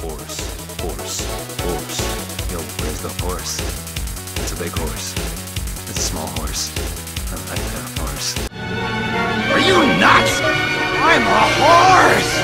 Horse, horse, horse. Yo, where's the horse? It's a big horse. It's a small horse. I like that horse. Are you nuts? I'm a horse!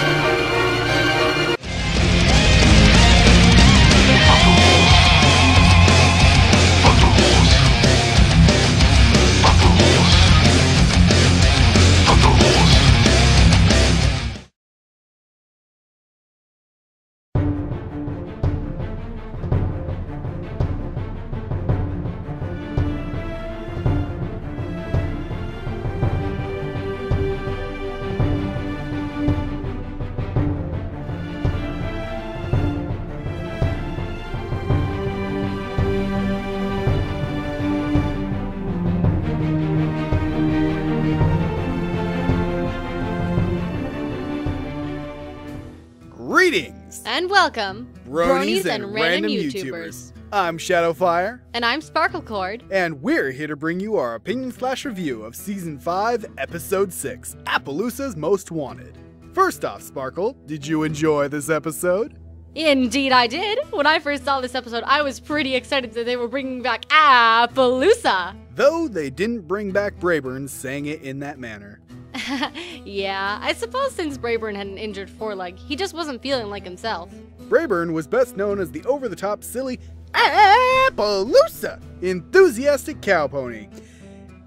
Greetings! And welcome, Bronies and Random YouTubers. I'm Shadowfire. And I'm Sparklecord. And we're here to bring you our opinion/review of Season 5, Episode 6, Apploosa's Most Wanted. First off, Sparkle, did you enjoy this episode? Indeed I did. When I first saw this episode, I was pretty excited that they were bringing back Apploosa. Though they didn't bring back Brayburn saying it in that manner. Yeah, I suppose since Brayburn had an injured foreleg, he just wasn't feeling like himself. Brayburn was best known as the over-the-top silly Apploosa enthusiastic cow pony.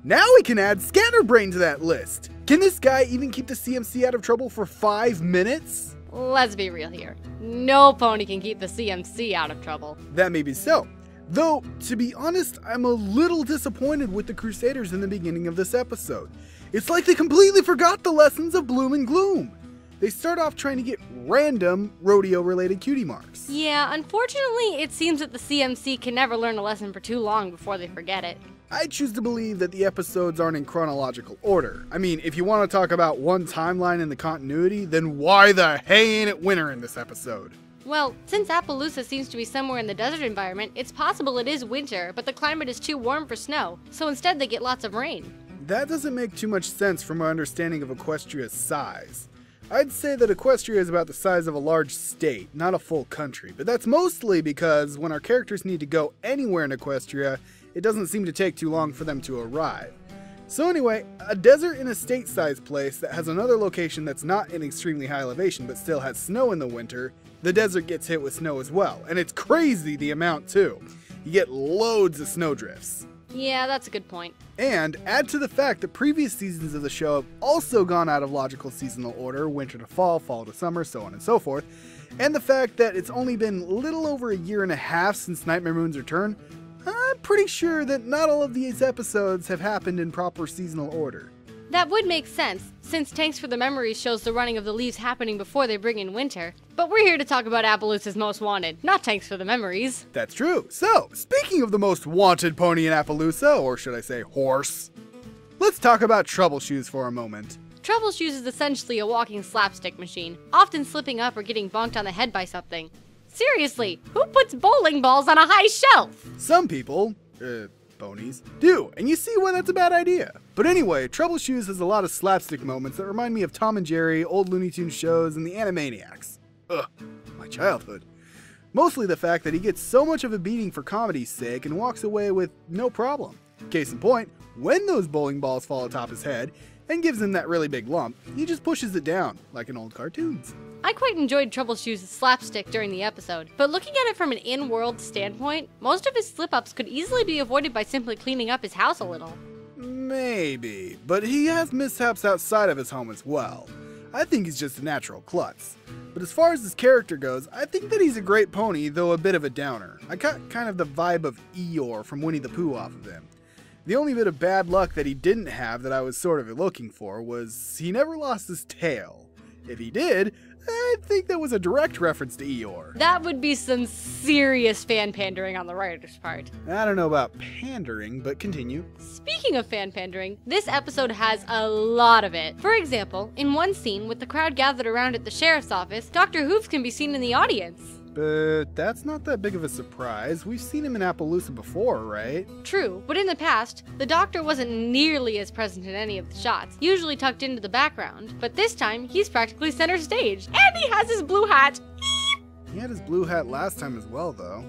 Now we can add Scatterbrain to that list. Can this guy even keep the CMC out of trouble for 5 minutes? Let's be real here. No pony can keep the CMC out of trouble. That may be so. Though, to be honest, I'm a little disappointed with the Crusaders in the beginning of this episode. It's like they completely forgot the lessons of Bloom and Gloom. They start off trying to get random rodeo-related cutie marks. Yeah, unfortunately, it seems that the CMC can never learn a lesson for too long before they forget it. I choose to believe that the episodes aren't in chronological order. I mean, if you want to talk about one timeline in the continuity, then why the hey ain't it winter in this episode? Well, since Apploosa seems to be somewhere in the desert environment, it's possible it is winter, but the climate is too warm for snow, so instead they get lots of rain. That doesn't make too much sense from my understanding of Equestria's size. I'd say that Equestria is about the size of a large state, not a full country, but that's mostly because when our characters need to go anywhere in Equestria, it doesn't seem to take too long for them to arrive. So anyway, a desert in a state-sized place that has another location that's not in extremely high elevation but still has snow in the winter, the desert gets hit with snow as well, and it's crazy the amount too. You get loads of snowdrifts. Yeah, that's a good point. And add to the fact that previous seasons of the show have also gone out of logical seasonal order, winter to fall, fall to summer, so on and so forth, and the fact that it's only been little over a year and a half since Nightmare Moon's return, I'm pretty sure that not all of these episodes have happened in proper seasonal order. That would make sense, since Tanks for the Memories shows the running of the leaves happening before they bring in winter. But we're here to talk about Apploosa's Most Wanted, not Tanks for the Memories. That's true. So, speaking of the most wanted pony in Apploosa, or should I say horse, let's talk about Troubleshoes for a moment. Troubleshoes is essentially a walking slapstick machine, often slipping up or getting bonked on the head by something. Seriously, who puts bowling balls on a high shelf? Some people, ponies, do, and you see why that's a bad idea. But anyway, Troubleshoes has a lot of slapstick moments that remind me of Tom and Jerry, old Looney Tunes shows, and the Animaniacs. Ugh, my childhood. Mostly the fact that he gets so much of a beating for comedy's sake and walks away with no problem. Case in point, when those bowling balls fall atop his head and gives him that really big lump, he just pushes it down, like in old cartoons. I quite enjoyed Troubleshoes' slapstick during the episode, but looking at it from an in-world standpoint, most of his slip-ups could easily be avoided by simply cleaning up his house a little. Maybe, but he has mishaps outside of his home as well. I think he's just a natural klutz. But as far as his character goes, I think that he's a great pony, though a bit of a downer. I got kind of the vibe of Eeyore from Winnie the Pooh off of him. The only bit of bad luck that he didn't have that I was sort of looking for was he never lost his tail. If he did, I think that was a direct reference to Eeyore. That would be some serious fan pandering on the writer's part. I don't know about pandering, but continue. Speaking of fan pandering, this episode has a lot of it. For example, in one scene with the crowd gathered around at the sheriff's office, Dr. Hooves can be seen in the audience. But that's not that big of a surprise. We've seen him in Apploosa before, right? True, but in the past, the Doctor wasn't nearly as present in any of the shots, usually tucked into the background. But this time, he's practically center stage, and he has his blue hat. He had his blue hat last time as well, though.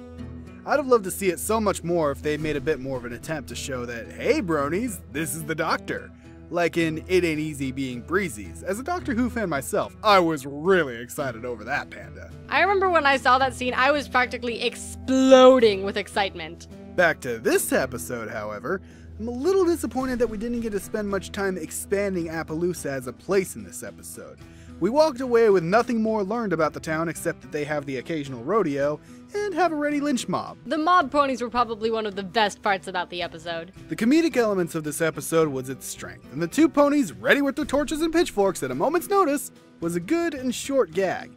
I'd have loved to see it so much more if they made a bit more of an attempt to show that, hey bronies, this is the Doctor. Like in It Ain't Easy Being Breezy's. As a Doctor Who fan myself, I was really excited over that, Panda. I remember when I saw that scene, I was practically exploding with excitement. Back to this episode, however, I'm a little disappointed that we didn't get to spend much time expanding Apploosa as a place in this episode. We walked away with nothing more learned about the town except that they have the occasional rodeo and have a ready lynch mob. The mob ponies were probably one of the best parts about the episode. The comedic elements of this episode was its strength, and the two ponies ready with their torches and pitchforks at a moment's notice was a good and short gag.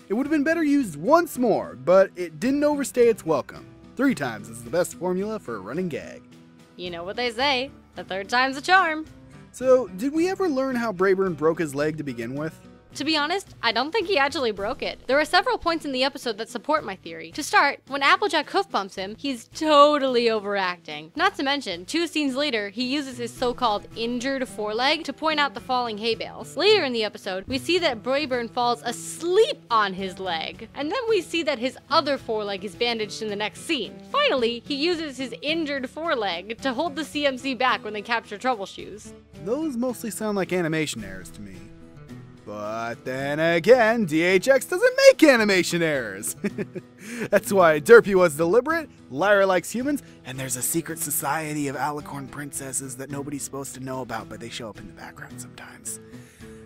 It would have been better used once more, but it didn't overstay its welcome. 3 times is the best formula for a running gag. You know what they say, the third time's a charm. So, did we ever learn how Brayburn broke his leg to begin with? To be honest, I don't think he actually broke it. There are several points in the episode that support my theory. To start, when Applejack hoof bumps him, he's totally overacting. Not to mention, 2 scenes later, he uses his so-called injured foreleg to point out the falling hay bales. Later in the episode, we see that Brayburn falls asleep on his leg, and then we see that his other foreleg is bandaged in the next scene. Finally, he uses his injured foreleg to hold the CMC back when they capture Troubleshoes. Those mostly sound like animation errors to me. But then again, DHX doesn't make animation errors. That's why Derpy was deliberate, Lyra likes humans, and there's a secret society of alicorn princesses that nobody's supposed to know about, but they show up in the background sometimes.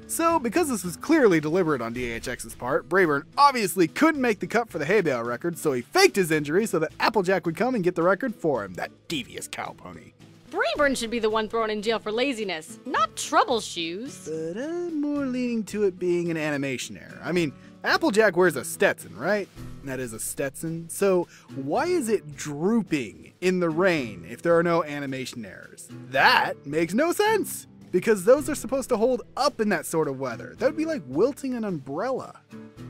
So, because this was clearly deliberate on DHX's part, Brayburn obviously couldn't make the cut for the hay bale record, so he faked his injury so that Applejack would come and get the record for him, that devious cow pony. Brayburn should be the one thrown in jail for laziness, not Troubleshoes. But I'm more leaning to it being an animation error. I mean, Applejack wears a Stetson, right? That is a Stetson. So why is it drooping in the rain if there are no animation errors? That makes no sense, because those are supposed to hold up in that sort of weather. That would be like wilting an umbrella.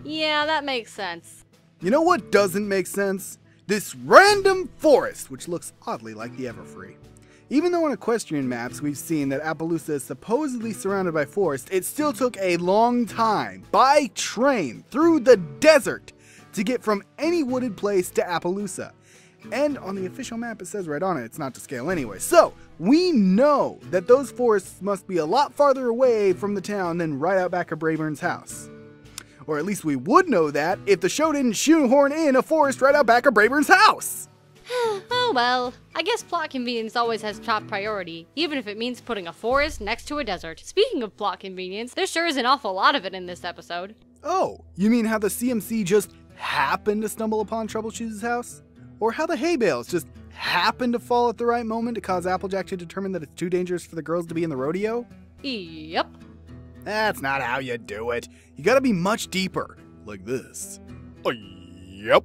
Yeah, that makes sense. You know what doesn't make sense? This random forest, which looks oddly like the Everfree. Even though on equestrian maps we've seen that Apploosa is supposedly surrounded by forest, it still took a long time, by train, through the desert, to get from any wooded place to Apploosa. And on the official map it says right on it, it's not to scale anyway. So, we know that those forests must be a lot farther away from the town than right out back of Brayburn's house. Or at least we would know that if the show didn't shoehorn in a forest right out back of Brayburn's house. Oh well, I guess plot convenience always has top priority, even if it means putting a forest next to a desert. Speaking of plot convenience, there sure is an awful lot of it in this episode. Oh, you mean how the CMC just happened to stumble upon Troubleshoes' house? Or how the hay bales just happened to fall at the right moment to cause Applejack to determine that it's too dangerous for the girls to be in the rodeo? Yep. That's not how you do it. You gotta be much deeper. Like this. Yep.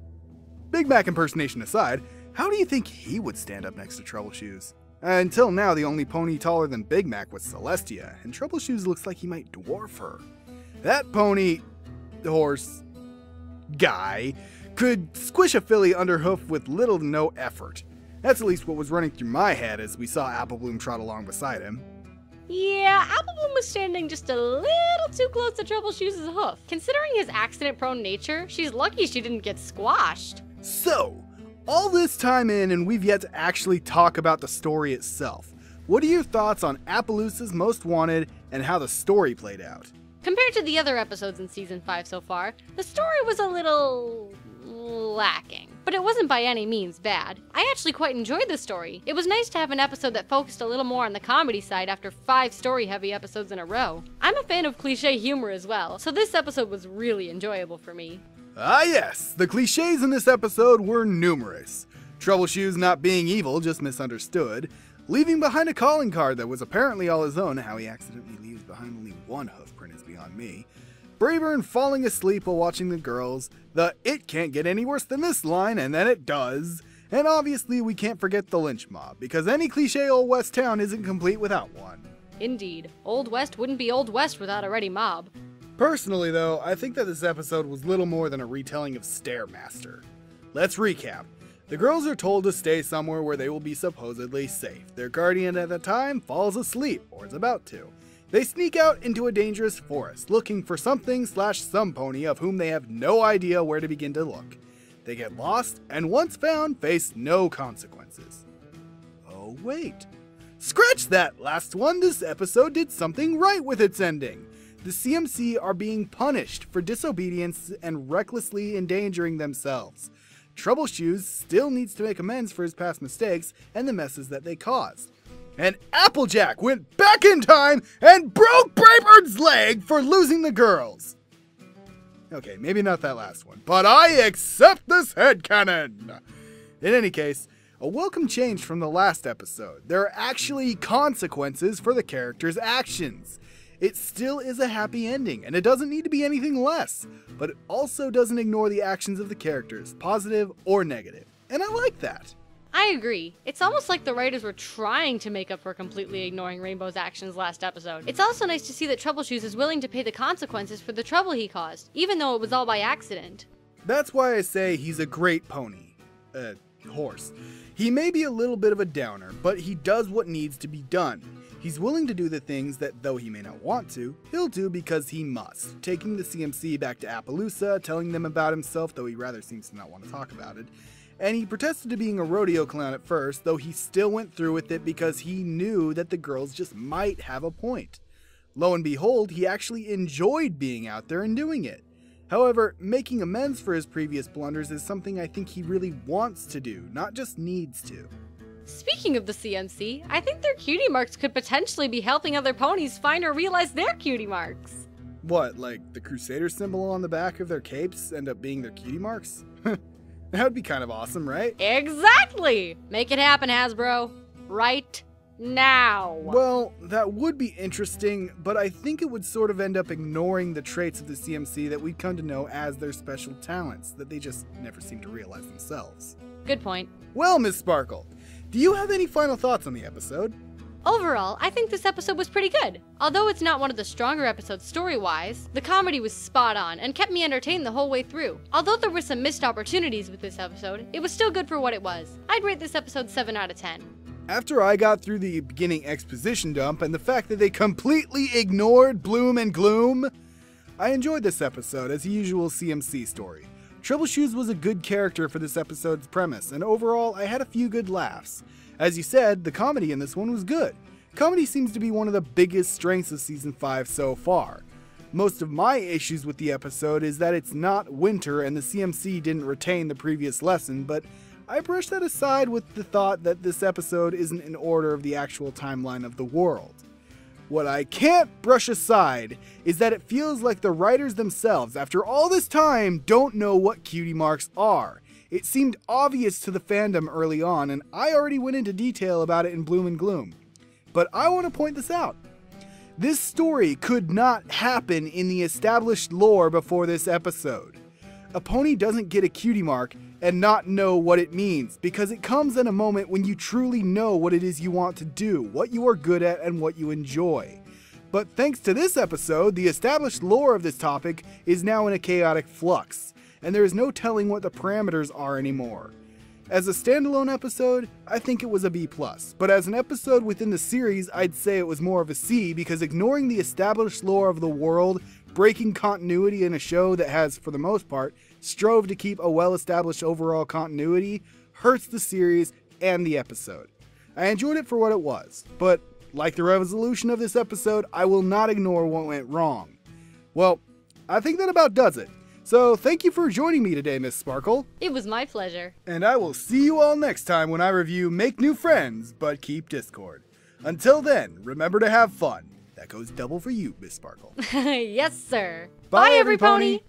Big Mac impersonation aside, how do you think he would stand up next to Troubleshoes? Until now, the only pony taller than Big Mac was Celestia, and Troubleshoes looks like he might dwarf her. That pony, horse, guy, could squish a filly underhoof with little to no effort. That's at least what was running through my head as we saw Applebloom trot along beside him. Yeah, Applebloom was standing just a little too close to Troubleshoes' hoof. Considering his accident-prone nature, she's lucky she didn't get squashed. So, all this time in and we've yet to actually talk about the story itself. What are your thoughts on Apploosa's Most Wanted and how the story played out? Compared to the other episodes in Season 5 so far, the story was a little lacking. But it wasn't by any means bad. I actually quite enjoyed the story. It was nice to have an episode that focused a little more on the comedy side after 5 story-heavy episodes in a row. I'm a fan of cliché humor as well, so this episode was really enjoyable for me. Ah yes, the cliches in this episode were numerous. Troubleshoes not being evil, just misunderstood. Leaving behind a calling card that was apparently all his own, how he accidentally leaves behind only one hoofprint is beyond me. Brayburn falling asleep while watching the girls, the "it can't get any worse than this" line, and then it does. And obviously we can't forget the lynch mob, because any cliche Old West town isn't complete without one. Indeed, Old West wouldn't be Old West without a ready mob. Personally though, I think that this episode was little more than a retelling of Stairmaster. Let's recap. The girls are told to stay somewhere where they will be supposedly safe. Their guardian at the time falls asleep, or is about to. They sneak out into a dangerous forest, looking for something/some pony of whom they have no idea where to begin to look. They get lost, and once found, face no consequences. Oh wait. Scratch that last one, this episode did something right with its ending. The CMC are being punished for disobedience and recklessly endangering themselves. Troubleshoes still needs to make amends for his past mistakes and the messes that they caused. And Applejack went back in time and broke Brightbird's leg for losing the girls. Okay, maybe not that last one, but I accept this headcanon! In any case, a welcome change from the last episode. There are actually consequences for the characters' actions. It still is a happy ending, and it doesn't need to be anything less, but it also doesn't ignore the actions of the characters, positive or negative. And I like that. I agree. It's almost like the writers were trying to make up for completely ignoring Rainbow's actions last episode. It's also nice to see that Troubleshoes is willing to pay the consequences for the trouble he caused, even though it was all by accident. That's why I say he's a great pony. Horse. He may be a little bit of a downer, but he does what needs to be done. He's willing to do the things that, though he may not want to, he'll do because he must. Taking the CMC back to Apploosa, telling them about himself, though he rather seems to not want to talk about it. And he protested to being a rodeo clown at first, though he still went through with it because he knew that the girls just might have a point. Lo and behold, he actually enjoyed being out there and doing it. However, making amends for his previous blunders is something I think he really wants to do, not just needs to. Speaking of the CMC, I think their cutie marks could potentially be helping other ponies find or realize their cutie marks. What, like the Crusader symbol on the back of their capes end up being their cutie marks? That would be kind of awesome, right? Exactly! Make it happen, Hasbro. Right now. Well, that would be interesting, but I think it would sort of end up ignoring the traits of the CMC that we'd come to know as their special talents that they just never seem to realize themselves. Good point. Well, Miss Sparkle, do you have any final thoughts on the episode? Overall, I think this episode was pretty good. Although it's not one of the stronger episodes story-wise, the comedy was spot on and kept me entertained the whole way through. Although there were some missed opportunities with this episode, it was still good for what it was. I'd rate this episode 7 out of 10. After I got through the beginning exposition dump and the fact that they completely ignored Bloom and Gloom, I enjoyed this episode as a usual CMC story. Troubleshoes was a good character for this episode's premise, and overall I had a few good laughs. As you said, the comedy in this one was good. Comedy seems to be one of the biggest strengths of Season 5 so far. Most of my issues with the episode is that it's not winter and the CMC didn't retain the previous lesson, but I brush that aside with the thought that this episode isn't in order of the actual timeline of the world. What I can't brush aside is that it feels like the writers themselves, after all this time, don't know what cutie marks are. It seemed obvious to the fandom early on, and I already went into detail about it in Bloom and Gloom. But I want to point this out. This story could not happen in the established lore before this episode. A pony doesn't get a cutie mark and not know what it means, because it comes in a moment when you truly know what it is you want to do, what you are good at, and what you enjoy. But thanks to this episode, the established lore of this topic is now in a chaotic flux, and there is no telling what the parameters are anymore. As a standalone episode, I think it was a B+, but as an episode within the series, I'd say it was more of a C, because ignoring the established lore of the world, breaking continuity in a show that has, for the most part, strove to keep a well-established overall continuity, hurts the series and the episode. I enjoyed it for what it was, but like the resolution of this episode, I will not ignore what went wrong. Well, I think that about does it. So thank you for joining me today, Miss Sparkle. It was my pleasure. And I will see you all next time when I review Make New Friends, but Keep Discord. Until then, remember to have fun. That goes double for you, Miss Sparkle. Yes, sir. Bye, every pony.